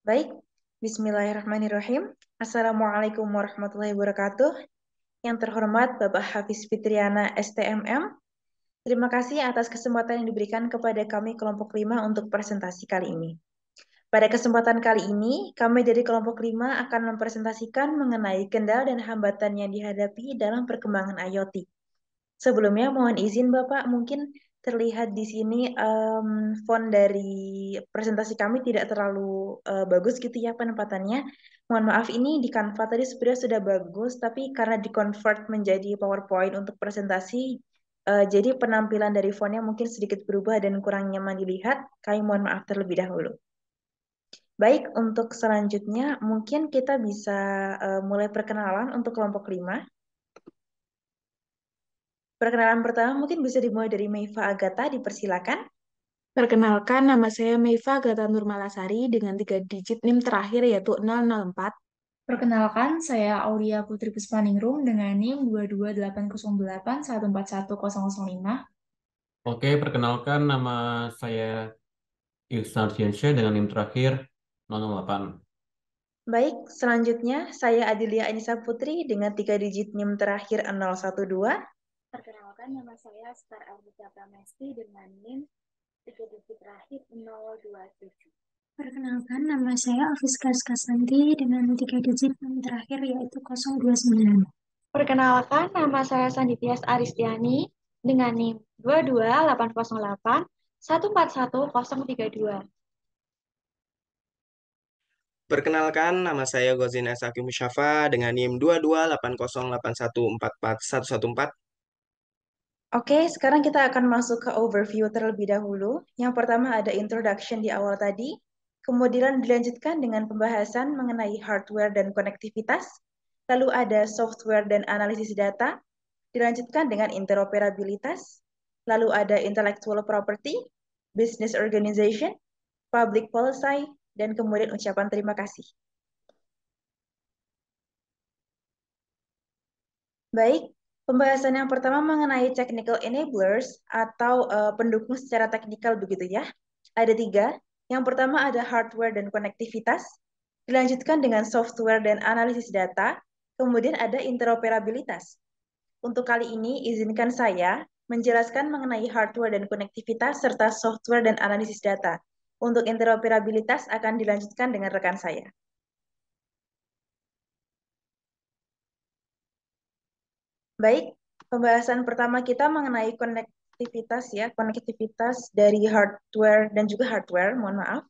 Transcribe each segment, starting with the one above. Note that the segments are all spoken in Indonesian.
Baik, Bismillahirrahmanirrahim. Assalamualaikum warahmatullahi wabarakatuh. Yang terhormat Bapak Hafiz Fitriana STMM, terima kasih atas kesempatan yang diberikan kepada kami kelompok 5 untuk presentasi kali ini. Pada kesempatan kali ini, kami dari kelompok 5 akan mempresentasikan mengenai kendala dan hambatan yang dihadapi dalam perkembangan IoT. Sebelumnya mohon izin Bapak, mungkin terlihat di sini font dari presentasi kami tidak terlalu bagus gitu ya penempatannya. Mohon maaf ini di Canva tadi sebenarnya sudah bagus, tapi karena di-convert menjadi PowerPoint untuk presentasi, jadi penampilan dari fontnya mungkin sedikit berubah dan kurang nyaman dilihat. Kami mohon maaf terlebih dahulu. Baik, untuk selanjutnya mungkin kita bisa mulai perkenalan untuk kelompok 5. Perkenalan pertama mungkin bisa dimulai dari Meifa Agatha, dipersilakan. Perkenalkan, nama saya Meifa Gata Nurmalasari dengan 3 digit NIM terakhir yaitu 004. Perkenalkan, saya Aulia Putri Puspaningrum dengan NIM 22808141005. Oke, perkenalkan nama saya Ihsan Ardiansyah dengan NIM terakhir 008. Baik, selanjutnya saya Adilia Anissa Putri dengan 3 digit NIM terakhir 012. Perkenalkan, nama saya Star Elvita Pramesti dengan NIM 3 digit terakhir 027. Perkenalkan, nama saya Afiska Kasanti dengan 3 digit NIM terakhir yaitu 029. Perkenalkan, nama saya Sanditias Aristiani dengan NIM 22808141032. Perkenalkan, nama saya Gozin Esaki Musyafa dengan NIM 22808184114. Oke, sekarang kita akan masuk ke overview terlebih dahulu. Yang pertama ada introduction di awal tadi, kemudian dilanjutkan dengan pembahasan mengenai hardware dan konektivitas, lalu ada software dan analisis data, dilanjutkan dengan interoperabilitas, lalu ada intellectual property, business organization, public policy, dan kemudian ucapan terima kasih. Baik, pembahasan yang pertama mengenai technical enablers atau pendukung secara teknikal begitu ya. Ada 3. Yang pertama ada hardware dan konektivitas, dilanjutkan dengan software dan analisis data, kemudian ada interoperabilitas. Untuk kali ini, izinkan saya menjelaskan mengenai hardware dan konektivitas serta software dan analisis data. Untuk interoperabilitas akan dilanjutkan dengan rekan saya. Baik, pembahasan pertama kita mengenai konektivitas ya, konektivitas dari hardware dan juga hardware, mohon maaf.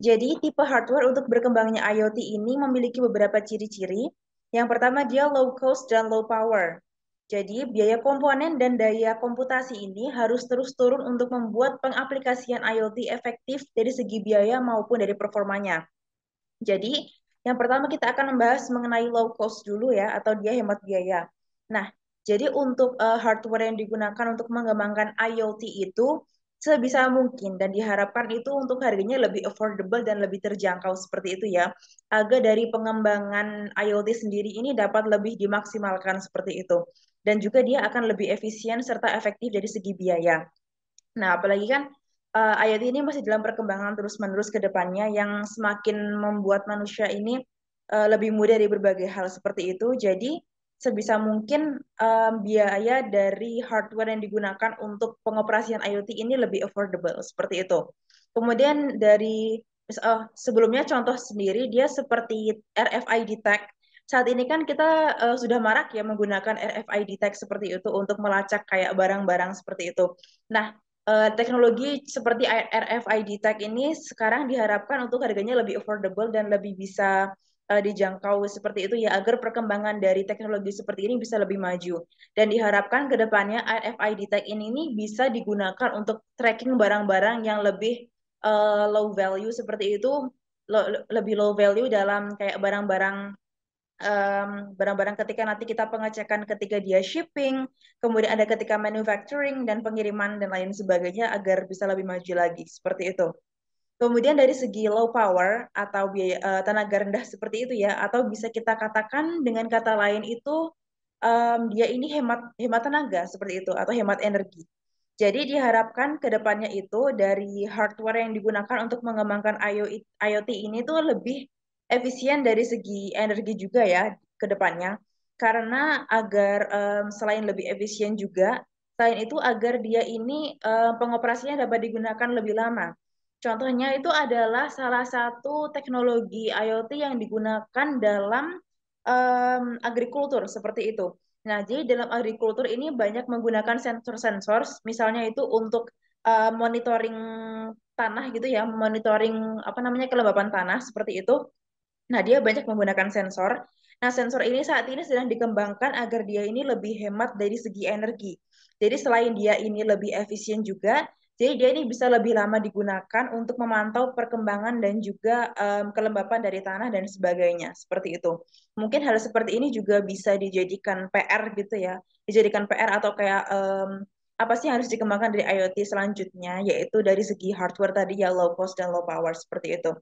Jadi, tipe hardware untuk berkembangnya IoT ini memiliki beberapa ciri-ciri. Yang pertama, dia low cost dan low power. Jadi, biaya komponen dan daya komputasi ini harus terus turun untuk membuat pengaplikasian IoT efektif dari segi biaya maupun dari performanya. Jadi, yang pertama kita akan membahas mengenai low cost dulu ya, atau dia hemat biaya. Nah, jadi untuk hardware yang digunakan untuk mengembangkan IoT itu sebisa mungkin dan diharapkan itu untuk harganya lebih affordable dan lebih terjangkau seperti itu ya, agar dari pengembangan IoT sendiri ini dapat lebih dimaksimalkan seperti itu. Dan juga dia akan lebih efisien serta efektif dari segi biaya. Nah, apalagi kan IoT ini masih dalam perkembangan terus-menerus ke depannya yang semakin membuat manusia ini lebih mudah dari berbagai hal seperti itu. Jadi, sebisa mungkin biaya dari hardware yang digunakan untuk pengoperasian IoT ini lebih affordable seperti itu. Kemudian dari sebelumnya contoh sendiri dia seperti RFID tag. Saat ini kan kita sudah marak ya menggunakan RFID tag seperti itu untuk melacak kayak barang-barang seperti itu. Nah, teknologi seperti RFID tag ini sekarang diharapkan untuk harganya lebih affordable dan lebih bisa dijangkau seperti itu ya agar perkembangan dari teknologi seperti ini bisa lebih maju dan diharapkan ke depannya RFID tag ini bisa digunakan untuk tracking barang-barang yang lebih low value seperti itu, lebih low value dalam kayak barang-barang barang-barang ketika nanti kita pengecekan ketika dia shipping, kemudian ada ketika manufacturing dan pengiriman dan lain sebagainya agar bisa lebih maju lagi seperti itu. Kemudian dari segi low power atau biaya tenaga rendah seperti itu ya, atau bisa kita katakan dengan kata lain itu dia ini hemat hemat tenaga seperti itu atau hemat energi. Jadi diharapkan ke depannya itu dari hardware yang digunakan untuk mengembangkan IoT ini tuh lebih efisien dari segi energi juga ya ke depannya. Karena agar selain lebih efisien juga, selain itu agar dia ini pengoperasiannya dapat digunakan lebih lama. Contohnya itu adalah salah satu teknologi IoT yang digunakan dalam agrikultur seperti itu. Nah, jadi dalam agrikultur ini banyak menggunakan sensor-sensor, misalnya itu untuk monitoring tanah gitu ya, monitoring apa namanya kelembapan tanah seperti itu. Nah, dia banyak menggunakan sensor. Nah, sensor ini saat ini sedang dikembangkan agar dia ini lebih hemat dari segi energi. Jadi selain dia ini lebih efisien juga, jadi dia ini bisa lebih lama digunakan untuk memantau perkembangan dan juga kelembapan dari tanah dan sebagainya. Seperti itu. Mungkin hal seperti ini juga bisa dijadikan PR gitu ya. Dijadikan PR atau kayak apa sih yang harus dikembangkan dari IoT selanjutnya, yaitu dari segi hardware tadi ya low cost dan low power seperti itu.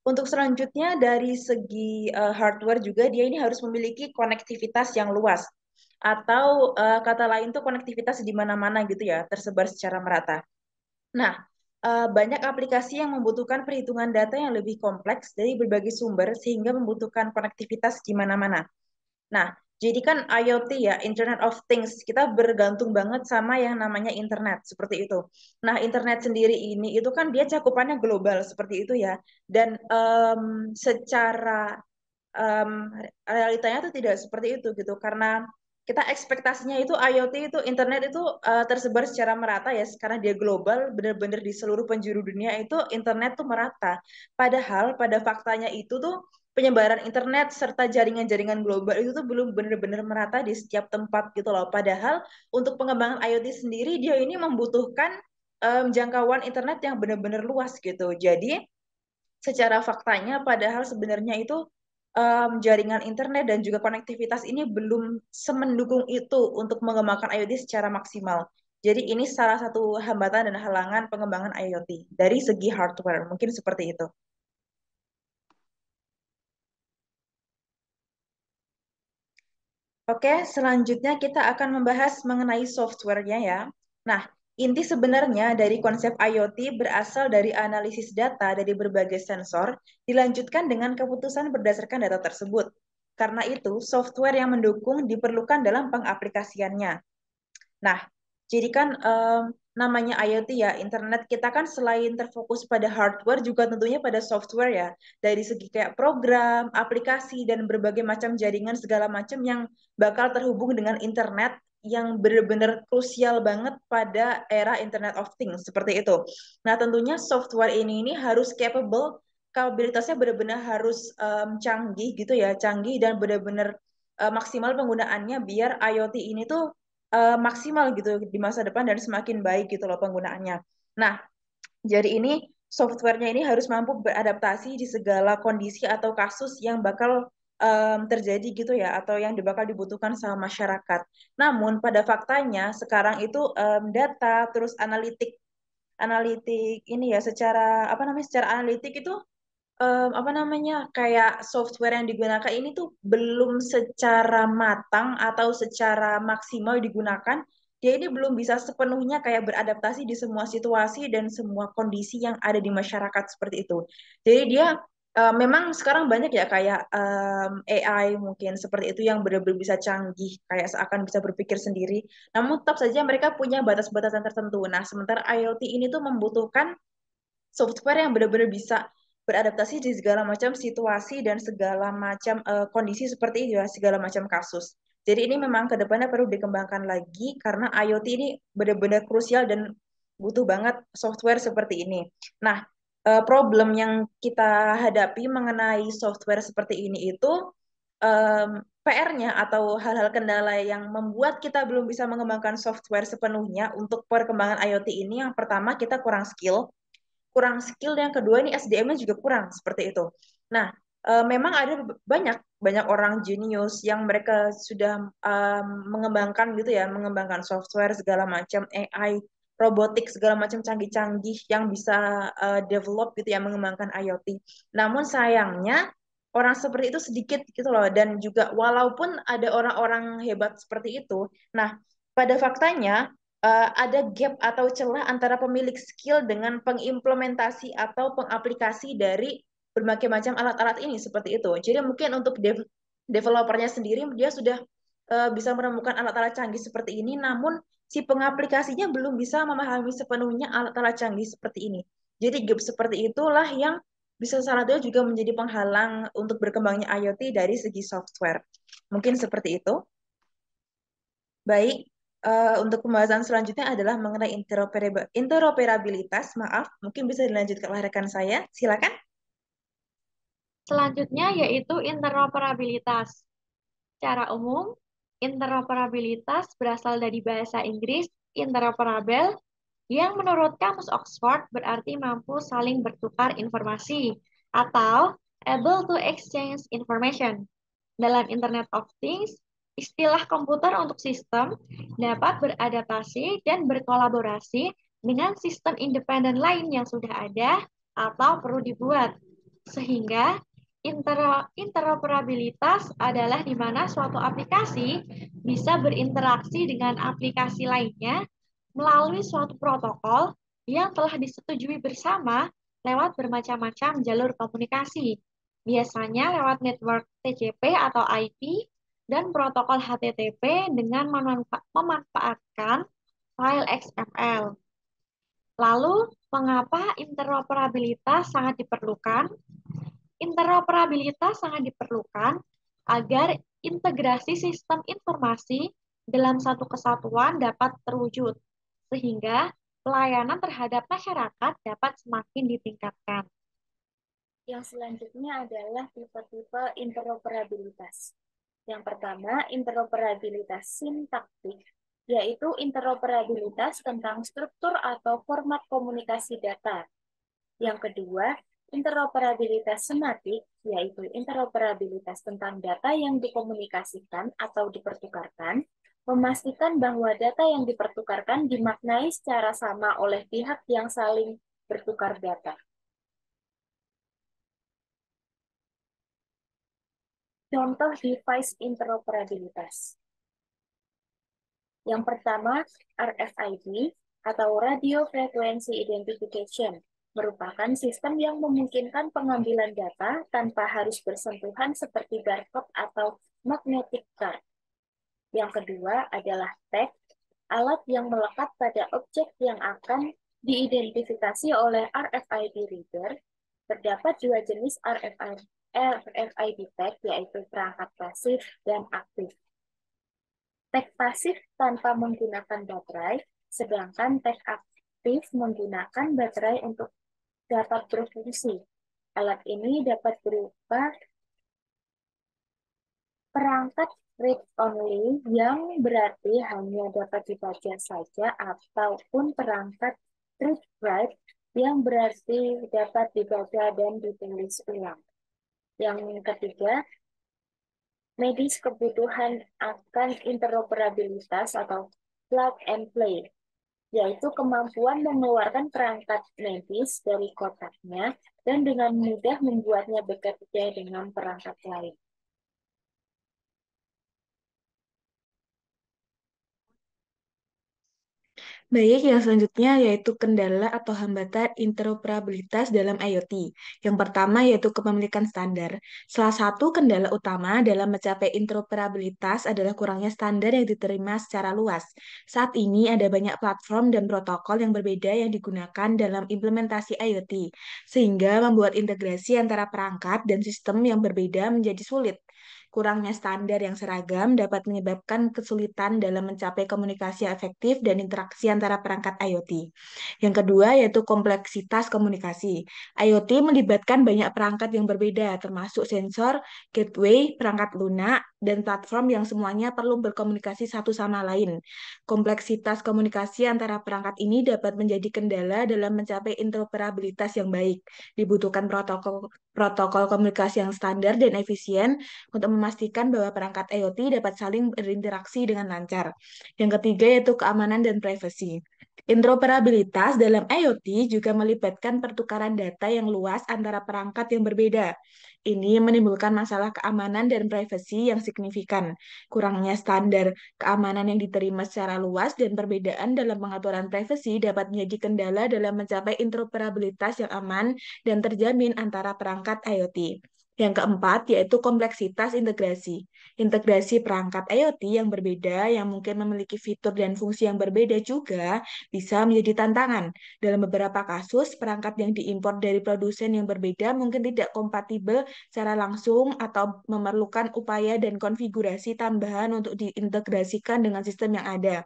Untuk selanjutnya dari segi hardware juga dia ini harus memiliki konektivitas yang luas atau kata lain tuh konektivitas di mana-mana gitu ya, tersebar secara merata. Nah, banyak aplikasi yang membutuhkan perhitungan data yang lebih kompleks dari berbagai sumber sehingga membutuhkan konektivitas di mana-mana. Nah, jadi kan IoT ya, Internet of Things, kita bergantung banget sama yang namanya internet, seperti itu. Nah, internet sendiri ini, itu kan dia cakupannya global, seperti itu ya. Dan secara em, realitanya tuh tidak seperti itu gitu, karena kita ekspektasinya itu IoT itu, internet itu tersebar secara merata ya, karena dia global, benar-benar di seluruh penjuru dunia itu internet tuh merata. Padahal pada faktanya itu tuh penyebaran internet serta jaringan-jaringan global itu tuh belum benar-benar merata di setiap tempat gitu loh. Padahal untuk pengembangan IoT sendiri dia ini membutuhkan jangkauan internet yang benar-benar luas gitu. Jadi secara faktanya padahal sebenarnya itu jaringan internet dan juga konektivitas ini belum semendukung itu untuk mengembangkan IoT secara maksimal. Jadi ini salah satu hambatan dan halangan pengembangan IoT dari segi hardware. Mungkin seperti itu. Oke, selanjutnya kita akan membahas mengenai software-nya ya. Nah, inti sebenarnya dari konsep IoT berasal dari analisis data dari berbagai sensor, dilanjutkan dengan keputusan berdasarkan data tersebut. Karena itu, software yang mendukung diperlukan dalam pengaplikasiannya. Nah, jadi kan namanya IoT ya, internet kita kan selain terfokus pada hardware juga tentunya pada software ya. Dari segi kayak program, aplikasi, dan berbagai macam jaringan segala macam yang bakal terhubung dengan internet yang benar-benar krusial banget pada era Internet of Things seperti itu. Nah, tentunya software ini harus capable, kapabilitasnya benar-benar harus canggih gitu ya, canggih dan benar-benar maksimal penggunaannya biar IoT ini tuh maksimal gitu di masa depan dan semakin baik gitu loh penggunaannya. Nah, jadi ini softwarenya ini harus mampu beradaptasi di segala kondisi atau kasus yang bakal terjadi gitu ya, atau yang bakal dibutuhkan sama masyarakat. Namun pada faktanya sekarang itu data terus analitik analitik ini ya secara apa namanya secara analitik itu apa namanya kayak software yang digunakan ini tuh belum secara matang atau secara maksimal digunakan. Dia ini belum bisa sepenuhnya kayak beradaptasi di semua situasi dan semua kondisi yang ada di masyarakat seperti itu. Jadi dia memang sekarang banyak ya kayak AI mungkin seperti itu yang benar-benar bisa canggih kayak seakan bisa berpikir sendiri. Namun tetap saja mereka punya batas-batasan tertentu. Nah, sementara IoT ini tuh membutuhkan software yang benar-benar bisa beradaptasi di segala macam situasi dan segala macam kondisi seperti itu ya, segala macam kasus. Jadi ini memang ke depannya perlu dikembangkan lagi karena IoT ini benar-benar krusial dan butuh banget software seperti ini. Nah, problem yang kita hadapi mengenai software seperti ini itu PR-nya atau hal-hal kendala yang membuat kita belum bisa mengembangkan software sepenuhnya untuk perkembangan IoT ini, yang pertama kita kurang skill, yang kedua ini SDM-nya juga kurang seperti itu. Nah, memang ada banyak banyak orang jenius yang mereka sudah mengembangkan gitu ya, mengembangkan software segala macam AI, robotik segala macam canggih-canggih yang bisa develop gitu ya, mengembangkan IoT. Namun sayangnya orang seperti itu sedikit gitu loh, dan juga walaupun ada orang-orang hebat seperti itu, nah pada faktanya ada gap atau celah antara pemilik skill dengan pengimplementasi atau pengaplikasi dari berbagai macam alat-alat ini seperti itu. Jadi mungkin untuk developernya sendiri dia sudah bisa menemukan alat-alat canggih seperti ini, namun si pengaplikasinya belum bisa memahami sepenuhnya alat-alat canggih seperti ini. Jadi gap seperti itulah yang bisa salah satunya juga menjadi penghalang untuk berkembangnya IoT dari segi software. Mungkin seperti itu. Baik, untuk pembahasan selanjutnya adalah mengenai interoperabilitas. Maaf, mungkin bisa dilanjutkan oleh rekan saya. Silakan. Selanjutnya yaitu interoperabilitas. Secara umum, interoperabilitas berasal dari bahasa Inggris interoperable, yang menurut Kamus Oxford berarti mampu saling bertukar informasi atau able to exchange information. Dalam Internet of Things, istilah komputer untuk sistem dapat beradaptasi dan berkolaborasi dengan sistem independen lain yang sudah ada atau perlu dibuat. Sehingga interoperabilitas adalah di mana suatu aplikasi bisa berinteraksi dengan aplikasi lainnya melalui suatu protokol yang telah disetujui bersama lewat bermacam-macam jalur komunikasi, biasanya lewat network TCP atau IP dan protokol HTTP dengan memanfaatkan file XML. Lalu, mengapa interoperabilitas sangat diperlukan? Interoperabilitas sangat diperlukan agar integrasi sistem informasi dalam satu kesatuan dapat terwujud, sehingga pelayanan terhadap masyarakat dapat semakin ditingkatkan. Yang selanjutnya adalah tipe-tipe interoperabilitas. Yang pertama, interoperabilitas sintaktik, yaitu interoperabilitas tentang struktur atau format komunikasi data. Yang kedua, interoperabilitas sematik, yaitu interoperabilitas tentang data yang dikomunikasikan atau dipertukarkan, memastikan bahwa data yang dipertukarkan dimaknai secara sama oleh pihak yang saling bertukar data. Contoh device interoperabilitas. Yang pertama, RFID atau Radio Frequency Identification merupakan sistem yang memungkinkan pengambilan data tanpa harus bersentuhan seperti barcode atau magnetic card. Yang kedua adalah tag, alat yang melekat pada objek yang akan diidentifikasi oleh RFID reader. Terdapat dua jenis RFID tag, yaitu perangkat pasif dan aktif. Tag pasif tanpa menggunakan baterai, sedangkan tag aktif menggunakan baterai untuk dapat berfungsi. Alat ini dapat berupa perangkat read-only yang berarti hanya dapat dibaca saja, ataupun perangkat read-write yang berarti dapat dibaca dan ditulis ulang. Yang ketiga, medis kebutuhan akan interoperabilitas atau plug and play, yaitu kemampuan mengeluarkan perangkat medis dari kotaknya dan dengan mudah membuatnya bekerja dengan perangkat lain. Baik, yang selanjutnya yaitu kendala atau hambatan interoperabilitas dalam IoT. Yang pertama yaitu kepemilikan standar. Salah satu kendala utama dalam mencapai interoperabilitas adalah kurangnya standar yang diterima secara luas. Saat ini ada banyak platform dan protokol yang berbeda yang digunakan dalam implementasi IoT, sehingga membuat integrasi antara perangkat dan sistem yang berbeda menjadi sulit. Kurangnya standar yang seragam dapat menyebabkan kesulitan dalam mencapai komunikasi efektif dan interaksi antara perangkat IoT. Yang kedua yaitu kompleksitas komunikasi. IoT melibatkan banyak perangkat yang berbeda, termasuk sensor, gateway, perangkat lunak, dan platform yang semuanya perlu berkomunikasi satu sama lain. Kompleksitas komunikasi antara perangkat ini dapat menjadi kendala dalam mencapai interoperabilitas yang baik. Dibutuhkan protokol komunikasi yang standar dan efisien untuk memastikan bahwa perangkat IoT dapat saling berinteraksi dengan lancar. Yang ketiga yaitu keamanan dan privasi. Interoperabilitas dalam IoT juga melibatkan pertukaran data yang luas antara perangkat yang berbeda. Ini menimbulkan masalah keamanan dan privasi yang signifikan. Kurangnya standar keamanan yang diterima secara luas dan perbedaan dalam pengaturan privasi dapat menjadi kendala dalam mencapai interoperabilitas yang aman dan terjamin antara perangkat IoT. Yang keempat, yaitu kompleksitas integrasi. Integrasi perangkat IoT yang berbeda yang mungkin memiliki fitur dan fungsi yang berbeda juga bisa menjadi tantangan. Dalam beberapa kasus, perangkat yang diimpor dari produsen yang berbeda mungkin tidak kompatibel secara langsung atau memerlukan upaya dan konfigurasi tambahan untuk diintegrasikan dengan sistem yang ada.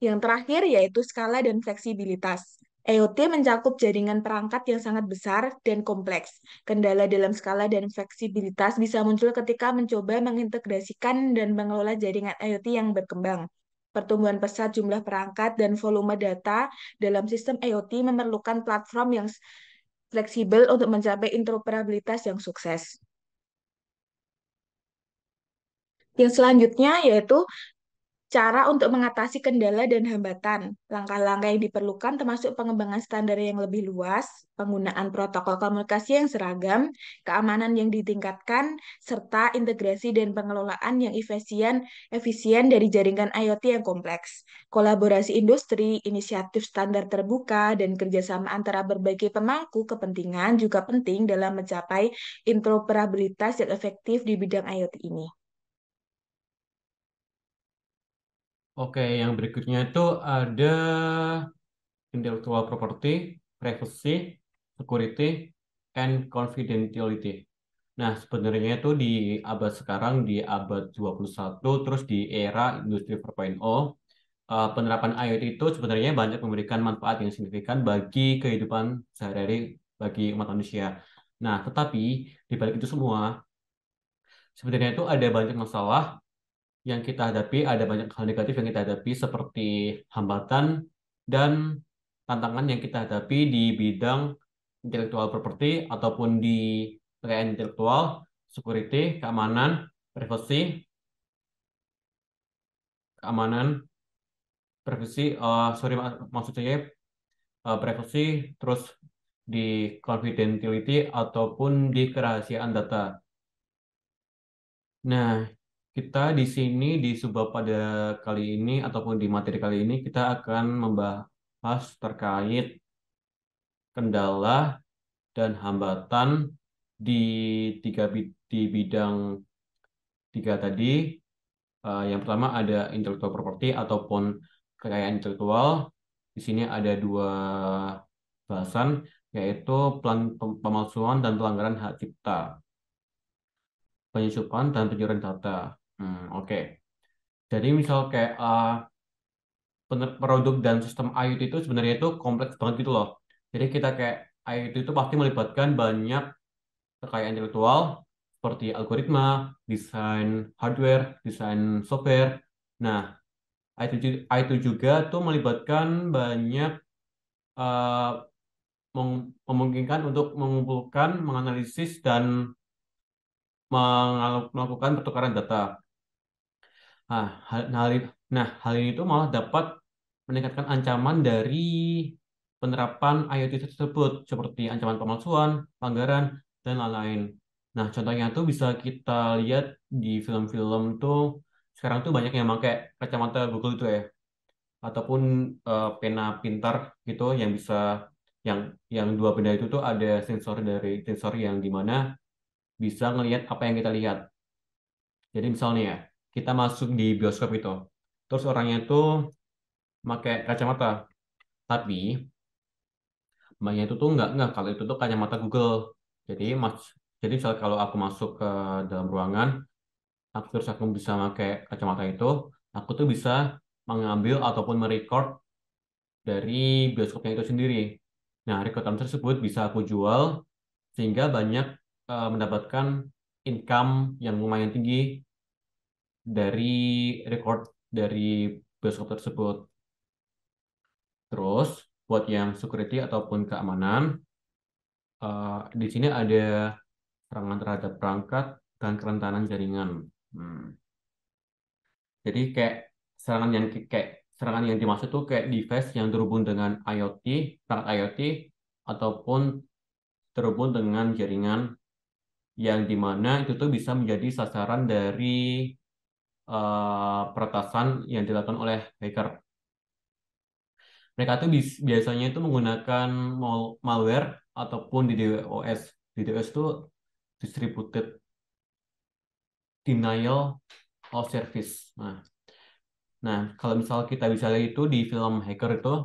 Yang terakhir yaitu skala dan fleksibilitas. IoT mencakup jaringan perangkat yang sangat besar dan kompleks. Kendala dalam skala dan fleksibilitas bisa muncul ketika mencoba mengintegrasikan dan mengelola jaringan IoT yang berkembang. Pertumbuhan pesat jumlah perangkat dan volume data dalam sistem IoT memerlukan platform yang fleksibel untuk mencapai interoperabilitas yang sukses. Yang selanjutnya yaitu cara untuk mengatasi kendala dan hambatan. Langkah-langkah yang diperlukan termasuk pengembangan standar yang lebih luas, penggunaan protokol komunikasi yang seragam, keamanan yang ditingkatkan, serta integrasi dan pengelolaan yang efisien dari jaringan IoT yang kompleks. Kolaborasi industri, inisiatif standar terbuka, dan kerjasama antara berbagai pemangku kepentingan juga penting dalam mencapai interoperabilitas yang efektif di bidang IoT ini. Oke, yang berikutnya itu ada intellectual property, privacy, security, and confidentiality. Nah, sebenarnya itu di abad sekarang, di abad 21, terus di era industri 4.0, penerapan IoT itu sebenarnya banyak memberikan manfaat yang signifikan bagi kehidupan sehari-hari bagi umat manusia. Nah, tetapi di balik itu semua, sebenarnya itu ada banyak masalah yang kita hadapi, ada banyak hal negatif yang kita hadapi seperti hambatan dan tantangan yang kita hadapi di bidang intellectual property ataupun di kekayaan intelektual, security, keamanan, privacy, keamanan, privacy, sorry maksud saya privacy, terus di confidentiality ataupun di kerahasiaan data. Nah, kita di sini di subbab pada kali ini ataupun di materi kali ini kita akan membahas terkait kendala dan hambatan di di bidang tiga tadi. Yang pertama ada intellectual property ataupun kekayaan intelektual. Di sini ada dua bahasan yaitu pemalsuan dan pelanggaran hak cipta, penyusupan dan pencurian data. Oke. Jadi misal kayak produk dan sistem IoT itu sebenarnya itu kompleks banget gitu loh. Jadi kita kayak IoT itu pasti melibatkan banyak kekayaan intelektual seperti algoritma, desain hardware, desain software. Nah, IT juga tuh melibatkan banyak uh, memungkinkan untuk mengumpulkan, menganalisis dan melakukan pertukaran data. Nah, hal ini tuh malah dapat meningkatkan ancaman dari penerapan IoT tersebut seperti ancaman pemalsuan, pelanggaran, dan lain-lain. Nah, contohnya tuh bisa kita lihat di film-film tuh sekarang tuh banyak yang pakai kacamata Google itu ya, ataupun pena pintar gitu yang bisa yang dua benda itu tuh ada sensor yang dimana bisa ngelihat apa yang kita lihat. Jadi misalnya ya, kita masuk di bioskop itu, terus orangnya itu pakai kacamata, tapi mbaknya itu tuh nggak kalau itu tuh kacamata Google. Jadi jadi misal kalau aku masuk ke dalam ruangan, terus aku bisa pakai kacamata itu, aku tuh bisa mengambil ataupun merecord dari bioskopnya itu sendiri. Nah, rekodan tersebut bisa aku jual sehingga banyak mendapatkan income yang lumayan tinggi dari record dari bioskop tersebut. Terus, buat yang security ataupun keamanan, di sini ada serangan terhadap perangkat dan kerentanan jaringan. Jadi kayak serangan yang kayak serangan yang dimaksud tuh kayak device yang terhubung dengan IoT, perangkat IoT, ataupun terhubung dengan jaringan yang dimana itu tuh bisa menjadi sasaran dari peretasan yang dilakukan oleh hacker. Mereka tuh biasanya itu menggunakan malware ataupun di DDoS. DDoS itu distributed denial of service. Nah, kalau misal kita bisa lihat itu di film hacker itu,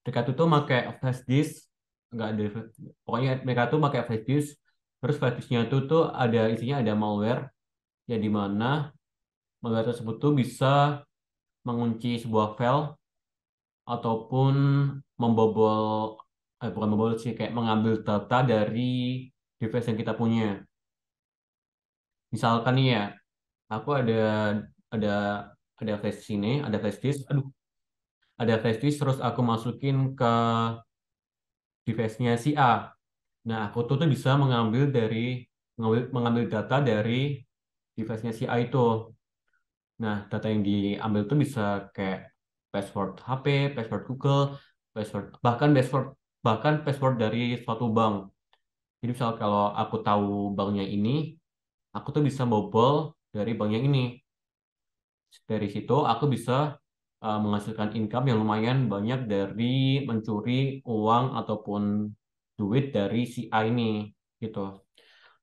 mereka tuh pakai flash disk, nggak ada, pokoknya mereka tuh pakai flash disk. Terus flash disknya tuh ada isinya ada malware, ya di mana malware tersebut tuh bisa mengunci sebuah file ataupun membobol, bukan membobol sih, kayak mengambil data dari device yang kita punya. Misalkan nih ya, aku ada ada flash sini, ada flash disk, ada flash disk terus aku masukin ke device-nya si A. Nah, aku tuh bisa mengambil data dari device-nya si A itu. Nah, data yang diambil tuh bisa kayak password HP, password Google, password bahkan password dari suatu bank. Jadi misal kalau aku tahu banknya ini, aku tuh bisa bobol dari banknya ini. Dari situ aku bisa menghasilkan income yang lumayan banyak dari mencuri uang ataupun duit dari si A ini gitu.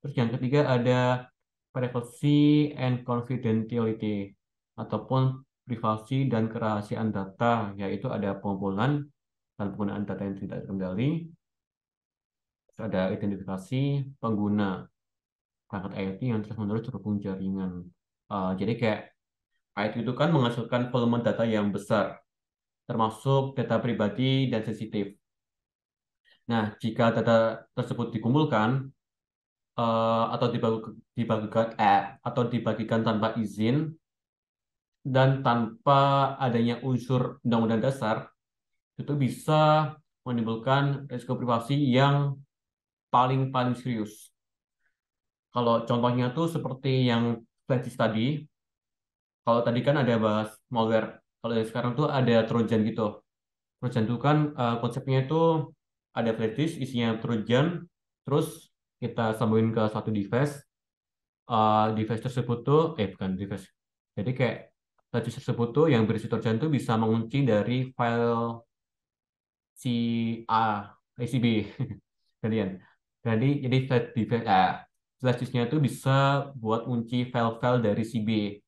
Terus yang ketiga ada privacy and confidentiality ataupun privasi dan kerahasiaan data, yaitu ada pengumpulan dan penggunaan data yang tidak terkendali. Terus ada identifikasi pengguna perangkat IoT yang terus-menerus terhubung jaringan. Jadi kayak IoT itu kan menghasilkan volume data yang besar, termasuk data pribadi dan sensitif. Nah, jika data tersebut dikumpulkan atau dibagikan tanpa izin dan tanpa adanya unsur undang-undang dasar, itu bisa menimbulkan risiko privasi yang paling serius. Kalau contohnya tuh seperti yang flash tadi, kalau tadi kan ada bahas malware, kalau yang sekarang tuh ada Trojan gitu. Trojan itu kan konsepnya itu ada flash disk isinya Trojan, terus kita sambungin ke satu device. Device tersebut tuh, bukan device. Jadi kayak flash disk tersebut tuh yang berisi Trojan tuh bisa mengunci dari file si A, si B, kalian. Jadi flash disknya itu bisa buat kunci file-file dari si B.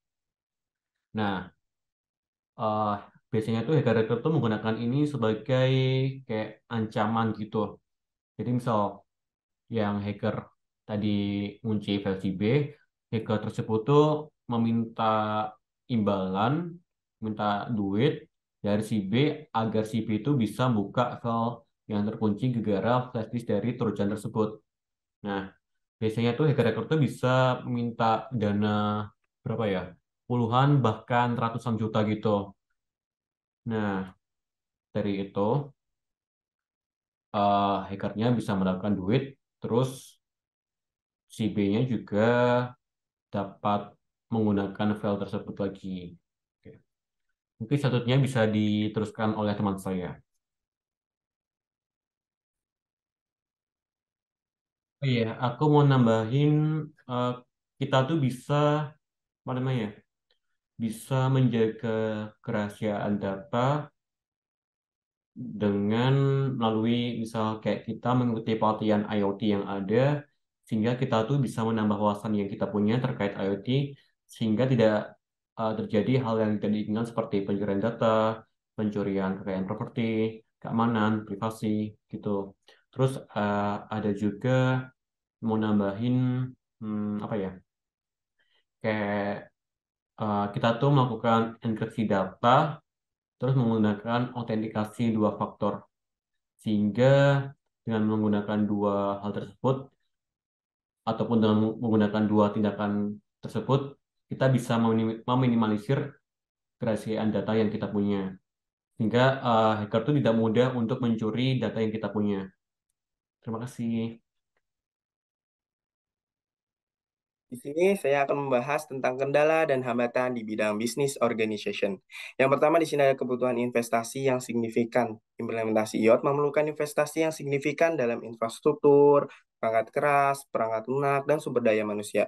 Nah, eh, biasanya tuh hacker-hacker tuh menggunakan ini sebagai kayak ancaman gitu. Jadi misal yang hacker tadi kunci file si B, hacker tersebut tuh meminta imbalan, minta duit dari si B agar si B itu bisa buka file yang terkunci gara-gara flash disk dari Trojan tersebut. Nah, biasanya tuh hacker-hacker tuh bisa minta dana berapa ya? Puluhan bahkan ratusan juta gitu. Nah, dari itu hackernya bisa mendapatkan duit, terus si B-nya juga dapat menggunakan file tersebut lagi. Oke. Mungkin satunya bisa diteruskan oleh teman saya. Oh iya, aku mau nambahin eh, kita tuh bisa apa namanya? Bisa menjaga kerahasiaan data dengan melalui misal kayak kita mengikuti pelatihan IoT yang ada sehingga kita tuh bisa menambah wawasan yang kita punya terkait IoT sehingga tidak terjadi hal yang tidak diinginkan seperti pencurian data, pencurian kekayaan properti, keamanan, privasi gitu. Terus ada juga mau nambahin apa ya? Kayak kita tuh melakukan enkripsi data terus menggunakan autentikasi dua faktor. Sehingga dengan menggunakan dua hal tersebut ataupun dengan menggunakan dua tindakan tersebut, kita bisa meminimalisir kerahasiaan data yang kita punya. Sehingga hacker itu tidak mudah untuk mencuri data yang kita punya. Terima kasih. Di sini saya akan membahas tentang kendala dan hambatan di bidang business organization. Yang pertama di sini ada kebutuhan investasi yang signifikan. Implementasi IoT memerlukan investasi yang signifikan dalam infrastruktur, perangkat keras, perangkat lunak, dan sumber daya manusia.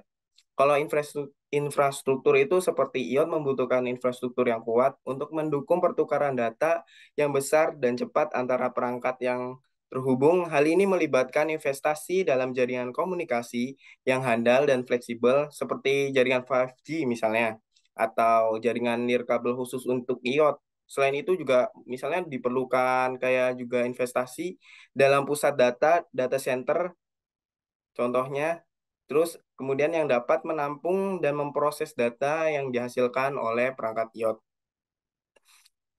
Kalau infrastruktur itu seperti IoT membutuhkan infrastruktur yang kuat untuk mendukung pertukaran data yang besar dan cepat antara perangkat yang terhubung. Hal ini melibatkan investasi dalam jaringan komunikasi yang handal dan fleksibel seperti jaringan 5G misalnya, atau jaringan nirkabel khusus untuk IoT. Selain itu juga misalnya diperlukan kayak juga investasi dalam pusat data center contohnya, terus kemudian yang dapat menampung dan memproses data yang dihasilkan oleh perangkat IoT.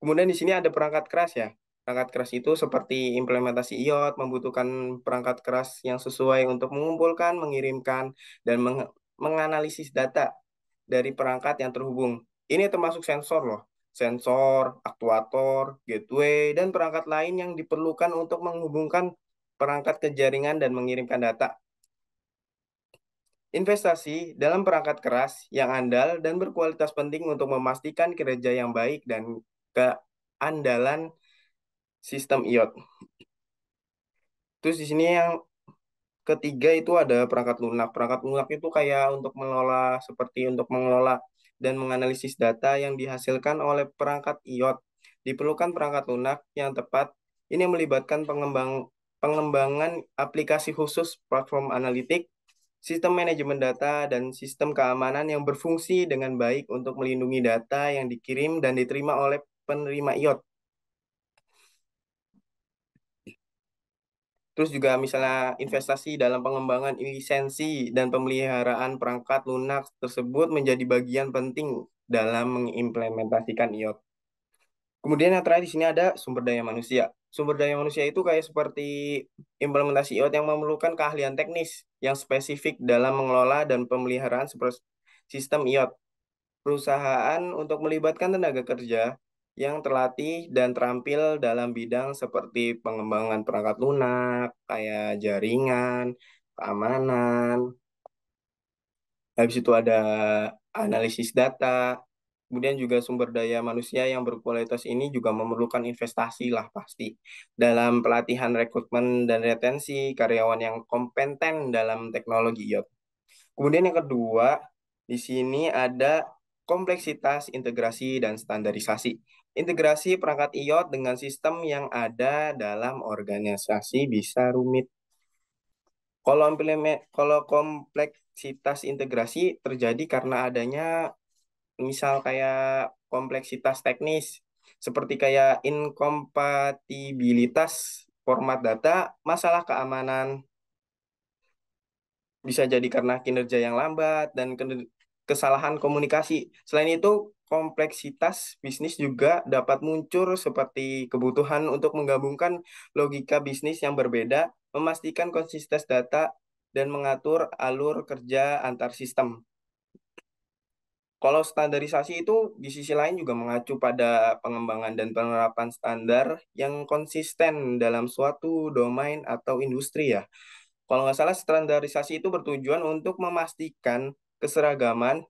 Kemudian di sini ada perangkat keras ya. Perangkat keras itu seperti implementasi IoT membutuhkan perangkat keras yang sesuai untuk mengumpulkan, mengirimkan, dan menganalisis data dari perangkat yang terhubung. Ini termasuk sensor loh. Sensor, aktuator, gateway, dan perangkat lain yang diperlukan untuk menghubungkan perangkat ke jaringan dan mengirimkan data. Investasi dalam perangkat keras yang andal dan berkualitas penting untuk memastikan kinerja yang baik dan keandalan sistem IoT. Terus di sini yang ketiga itu ada perangkat lunak. Perangkat lunak itu kayak untuk mengelola dan menganalisis data yang dihasilkan oleh perangkat IoT. Diperlukan perangkat lunak yang tepat. Ini melibatkan pengembangan aplikasi khusus platform analitik, sistem manajemen data, dan sistem keamanan yang berfungsi dengan baik untuk melindungi data yang dikirim dan diterima oleh penerima IoT. Terus juga misalnya investasi dalam pengembangan lisensi dan pemeliharaan perangkat lunak tersebut menjadi bagian penting dalam mengimplementasikan IoT. Kemudian yang terakhir di sini ada sumber daya manusia. Sumber daya manusia itu kayak seperti implementasi IoT yang memerlukan keahlian teknis yang spesifik dalam mengelola dan pemeliharaan sistem IoT. Perusahaan untuk melibatkan tenaga kerja yang terlatih dan terampil dalam bidang seperti pengembangan perangkat lunak, kayak jaringan, keamanan, habis itu ada analisis data, kemudian juga sumber daya manusia yang berkualitas ini juga memerlukan investasi lah pasti dalam pelatihan rekrutmen dan retensi karyawan yang kompeten dalam teknologi IoT. Kemudian yang kedua, di sini ada kompleksitas integrasi dan standarisasi. Integrasi perangkat IoT dengan sistem yang ada dalam organisasi bisa rumit. Kalau kompleksitas integrasi terjadi karena adanya misal kayak kompleksitas teknis seperti kayak inkompatibilitas format data, masalah keamanan, bisa jadi karena kinerja yang lambat dan kesalahan komunikasi. Selain itu, kompleksitas bisnis juga dapat muncul seperti kebutuhan untuk menggabungkan logika bisnis yang berbeda, memastikan konsistensi data, dan mengatur alur kerja antar sistem. Kalau standarisasi itu di sisi lain juga mengacu pada pengembangan dan penerapan standar yang konsisten dalam suatu domain atau industri ya. Kalau nggak salah, standarisasi itu bertujuan untuk memastikan keseragaman,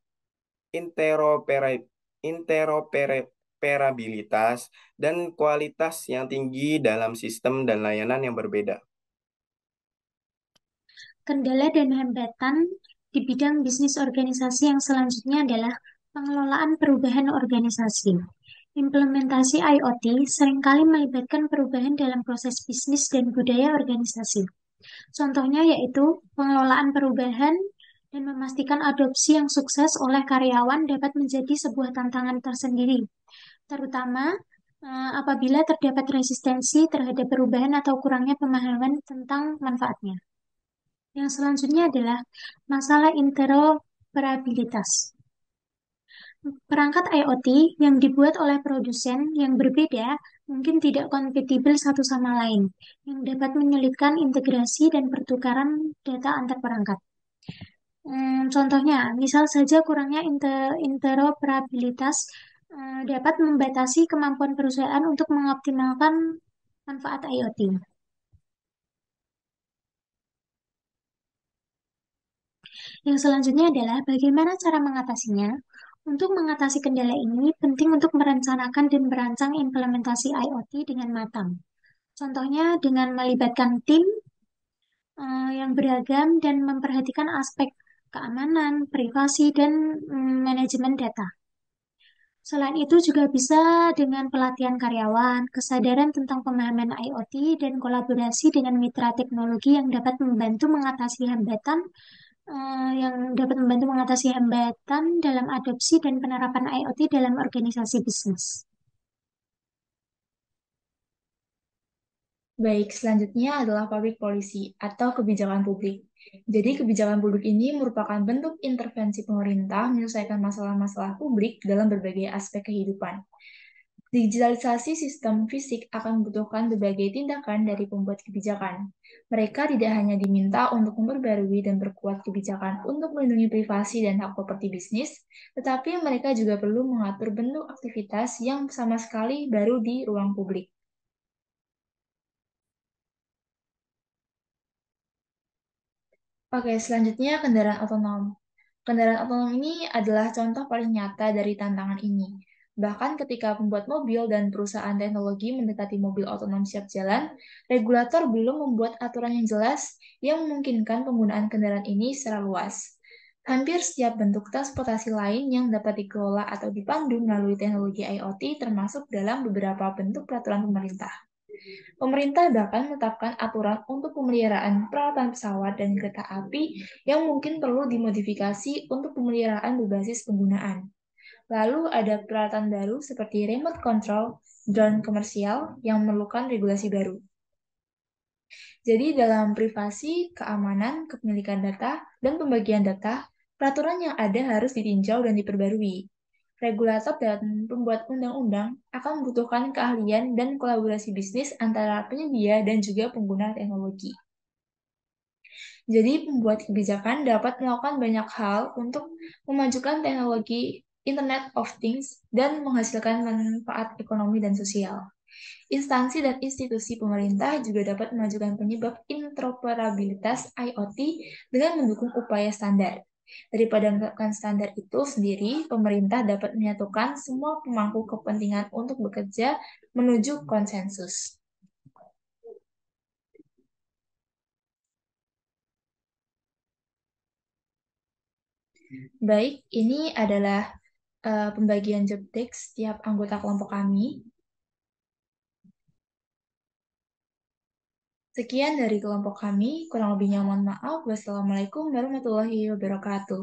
interoperabilitas, dan kualitas yang tinggi dalam sistem dan layanan yang berbeda. Kendala dan hambatan di bidang bisnis organisasi yang selanjutnya adalah pengelolaan perubahan organisasi. Implementasi IoT seringkali melibatkan perubahan dalam proses bisnis dan budaya organisasi. Contohnya yaitu pengelolaan perubahan dan memastikan adopsi yang sukses oleh karyawan dapat menjadi sebuah tantangan tersendiri, terutama apabila terdapat resistensi terhadap perubahan atau kurangnya pemahaman tentang manfaatnya. Yang selanjutnya adalah masalah interoperabilitas. Perangkat IoT yang dibuat oleh produsen yang berbeda mungkin tidak kompatibel satu sama lain, yang dapat menyulitkan integrasi dan pertukaran data antar perangkat. Contohnya, misal saja kurangnya interoperabilitas dapat membatasi kemampuan perusahaan untuk mengoptimalkan manfaat IoT. Yang selanjutnya adalah bagaimana cara mengatasinya. Untuk mengatasi kendala ini, penting untuk merencanakan dan merancang implementasi IoT dengan matang. Contohnya dengan melibatkan tim yang beragam dan memperhatikan aspek keamanan, privasi, dan manajemen data. Selain itu juga bisa dengan pelatihan karyawan, kesadaran tentang pemahaman IoT, dan kolaborasi dengan mitra teknologi yang dapat membantu mengatasi hambatan dalam adopsi dan penerapan IoT dalam organisasi bisnis. Baik, selanjutnya adalah public policy atau kebijakan publik. Jadi, kebijakan publik ini merupakan bentuk intervensi pemerintah menyelesaikan masalah-masalah publik dalam berbagai aspek kehidupan. Digitalisasi sistem fisik akan membutuhkan berbagai tindakan dari pembuat kebijakan. Mereka tidak hanya diminta untuk memperbarui dan perkuat kebijakan untuk melindungi privasi dan hak properti bisnis, tetapi mereka juga perlu mengatur bentuk aktivitas yang sama sekali baru di ruang publik. Oke, selanjutnya kendaraan otonom. Kendaraan otonom ini adalah contoh paling nyata dari tantangan ini. Bahkan ketika pembuat mobil dan perusahaan teknologi mendekati mobil otonom siap jalan, regulator belum membuat aturan yang jelas yang memungkinkan penggunaan kendaraan ini secara luas. Hampir setiap bentuk transportasi lain yang dapat dikelola atau dipandu melalui teknologi IoT termasuk dalam beberapa bentuk peraturan pemerintah. Pemerintah bahkan menetapkan aturan untuk pemeliharaan peralatan pesawat dan kereta api yang mungkin perlu dimodifikasi untuk pemeliharaan berbasis penggunaan. Lalu ada peralatan baru seperti remote control drone komersial yang memerlukan regulasi baru. Jadi dalam privasi, keamanan, kepemilikan data, dan pembagian data, peraturan yang ada harus ditinjau dan diperbarui. Regulator dan pembuat undang-undang akan membutuhkan keahlian dan kolaborasi bisnis antara penyedia dan juga pengguna teknologi. Jadi, pembuat kebijakan dapat melakukan banyak hal untuk memajukan teknologi Internet of Things dan menghasilkan manfaat ekonomi dan sosial. Instansi dan institusi pemerintah juga dapat memajukan penyebab interoperabilitas IoT dengan mendukung upaya standar. Daripada menetapkan standar itu sendiri, pemerintah dapat menyatukan semua pemangku kepentingan untuk bekerja menuju konsensus. Baik, ini adalah pembagian job desk setiap anggota kelompok kami. Sekian dari kelompok kami, kurang lebihnya mohon maaf. Wassalamualaikum warahmatullahi wabarakatuh.